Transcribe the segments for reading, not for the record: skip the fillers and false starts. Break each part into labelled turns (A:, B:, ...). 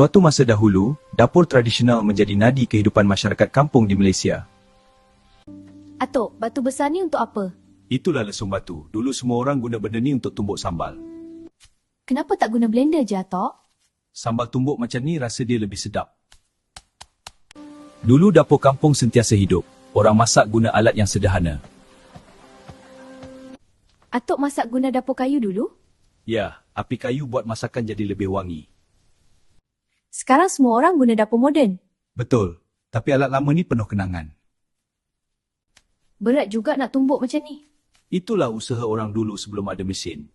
A: Suatu masa dahulu, dapur tradisional menjadi nadi kehidupan masyarakat kampung di Malaysia.
B: Atuk, batu besar ni untuk apa?
A: Itulah lesung batu. Dulu semua orang guna benda ni untuk tumbuk sambal.
B: Kenapa tak guna blender je, Atok?
A: Sambal tumbuk macam ni rasa dia lebih sedap. Dulu dapur kampung sentiasa hidup. Orang masak guna alat yang sederhana.
B: Atuk masak guna dapur kayu dulu?
A: Ya, api kayu buat masakan jadi lebih wangi.
B: Sekarang semua orang guna dapur moden.
A: Betul, tapi alat lama ni penuh kenangan.
B: Berat juga nak tumbuk macam ni.
A: Itulah usaha orang dulu sebelum ada mesin.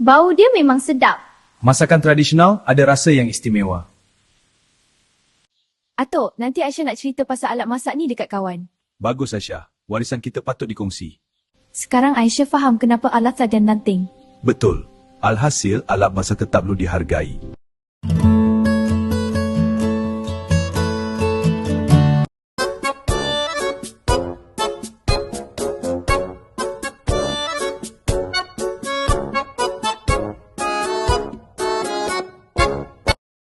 B: Bau dia memang sedap.
A: Masakan tradisional ada rasa yang istimewa.
B: Atuk, nanti Aisyah nak cerita pasal alat masak ni dekat kawan.
A: Bagus Aisyah, warisan kita patut dikongsi.
B: Sekarang Aisyah faham kenapa alat dan nanting.
A: Betul, alhasil alat masak tetap perlu dihargai.